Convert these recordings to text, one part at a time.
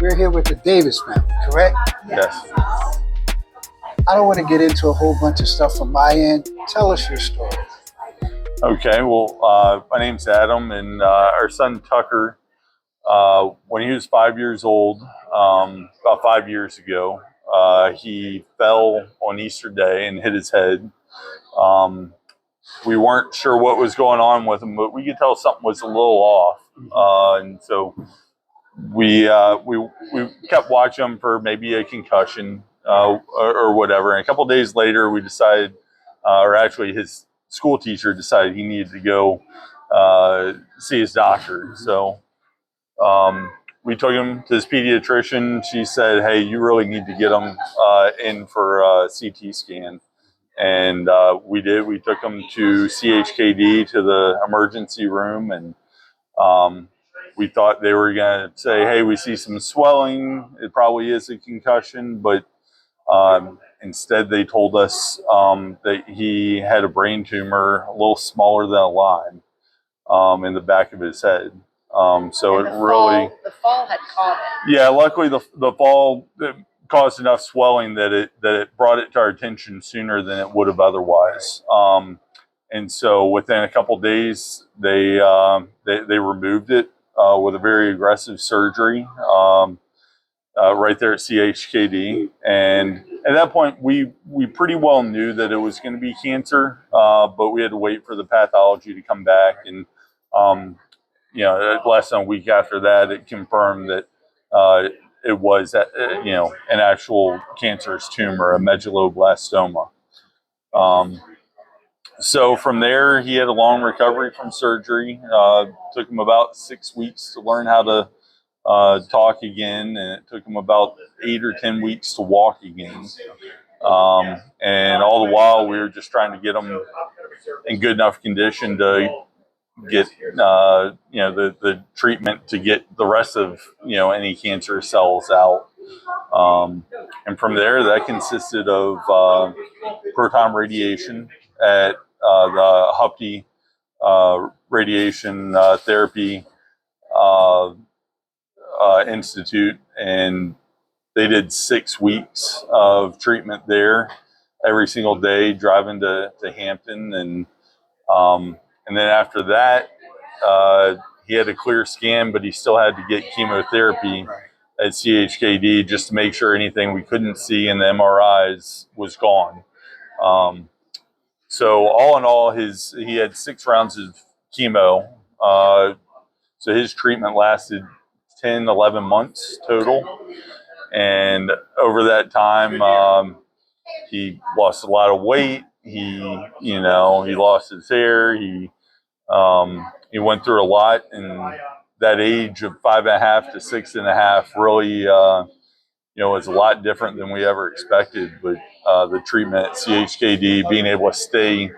We're here with the Davis family, correct? Yes. I don't want to get into a whole bunch of stuff from my end. Tell us your story. Okay. Well, my name's Adam, and our son Tucker, when he was 5 years old, about 5 years ago, he fell on Easter Day and hit his head. We weren't sure what was going on with him, but we could tell something was a little off, and so we kept watching him for maybe a concussion or whatever. And a couple of days later, we decided, or actually, his school teacher decided he needed to go see his doctor. So we took him to his pediatrician. She said, "Hey, you really need to get him in for a CT scan." And we did. We took him to CHKD, to the emergency room, and we thought they were going to say, "Hey, we see some swelling. It probably is a concussion," but instead they told us that he had a brain tumor a little smaller than a lime in the back of his head. So and it really, the fall had caught it. yeah. Luckily, the fall caused enough swelling that it brought it to our attention sooner than it would have otherwise. And so within a couple of days, they removed it with a very aggressive surgery right there at CHKD. And at that point, we pretty well knew that it was going to be cancer, but we had to wait for the pathology to come back. And less than a week after that, it confirmed that it was an actual cancerous tumor, a medulloblastoma. So from there, he had a long recovery from surgery. Took him about 6 weeks to learn how to talk again, and it took him about 8 or 10 weeks to walk again. And all the while, we were just trying to get him in good enough condition to get the treatment to get the rest of any cancer cells out. And from there, that consisted of proton radiation at the Hupty Radiation Therapy Institute, and they did 6 weeks of treatment there every single day, driving to Hampton, and then after that, he had a clear scan, but he still had to get chemotherapy at CHKD just to make sure anything we couldn't see in the MRIs was gone. So all in all, he had 6 rounds of chemo. So his treatment lasted 10, 11 months total. And over that time, he lost a lot of weight. He lost his hair. He went through a lot. And that age of 5.5 to 6.5 really, was a lot different than we ever expected. But the treatment at CHKD, being able to stay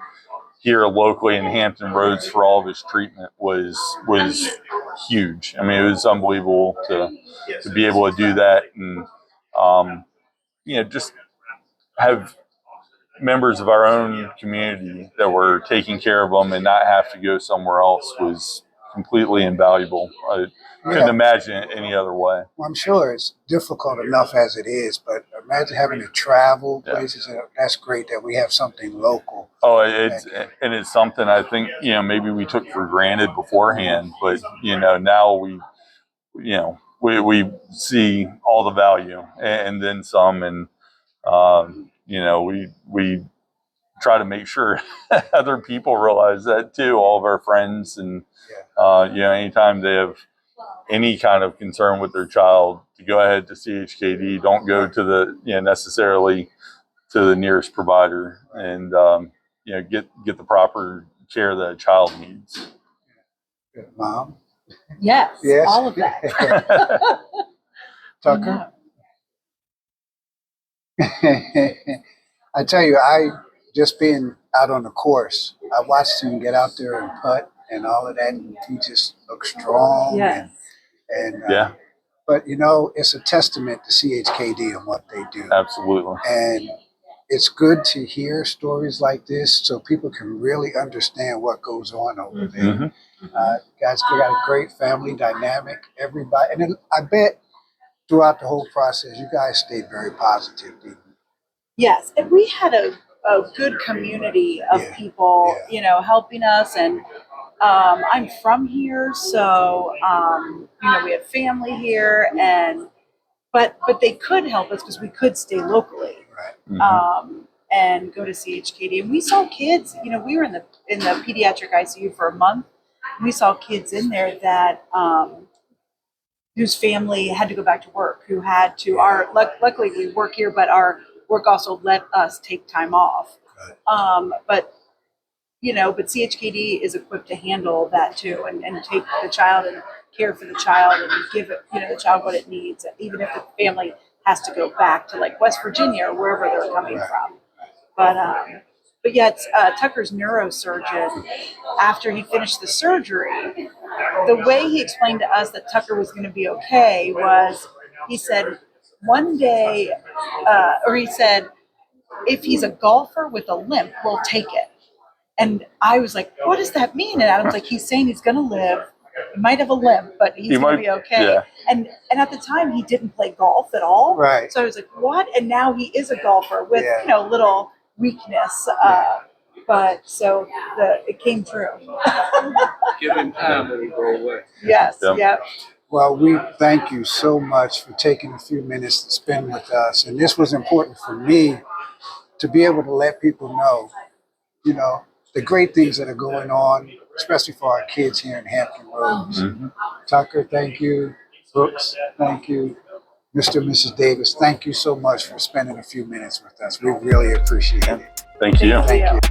here locally in Hampton Roads for all of his treatment was huge. I mean, it was unbelievable to be able to do that, and just have members of our own community that were taking care of them and not have to go somewhere else was completely invaluable. I couldn't imagine it any other way. Well, I'm sure it's difficult enough as it is, but imagine having to travel places. That's great that we have something local. Oh, it's something I think maybe we took for granted beforehand, but now we see all the value and then some, and we try to make sure other people realize that too. All of our friends, and anytime they have any kind of concern with their child, to go ahead to CHKD. Don't go to the necessarily to the nearest provider, and get the proper care that a child needs. Mom? Yes, all of that. Tucker? I tell you, I just being out on the course, I watched him get out there and putt and all of that, and he just looked strong. Yes. And Yeah. But it's a testament to CHKD and what they do. Absolutely. And it's good to hear stories like this so people can really understand what goes on over there. Mm-hmm. Guys, we got a great family dynamic. Everybody, and then I bet throughout the whole process, you guys stayed very positive, didn't you? Yes, and we had a good community of Yeah, people, yeah. you know, helping us. And I'm from here, so you know, we had family here, and but they could help us because we could stay locally. Right. And go to CHKD. And we saw kids, you know, we were in the pediatric ICU for a month. We saw kids in there that whose family had to go back to work, who had to luckily we work here, but our work also let us take time off. But you know, but CHKD is equipped to handle that too, and take the child and care for the child and give it, you know, the child what it needs, even if the family has to go back to like West Virginia or wherever they're coming from. But yeah, it's, Tucker's neurosurgeon, after he finished the surgery, the way he explained to us that Tucker was going to be okay was, he said, one day, or he said, if he's a golfer with a limp, we'll take it. And I was like, what does that mean? And Adam's like, he's saying he's going to live. He might have a limp, but he's going to be okay. Yeah. And at the time, he didn't play golf at all. Right. So I was like, what? And now he is a golfer with, you know, little weakness. But so it came true. Give him time, it'll go away. Yes. Yep. Well, we thank you so much for taking a few minutes to spend with us. And this was important for me to be able to let people know, you know, the great things that are going on, especially for our kids here in Hampton Roads. Tucker, thank you. Brooks, thank you. Mr. and Mrs. Davis, thank you so much for spending a few minutes with us. We really appreciate it. Thank you. Thank you.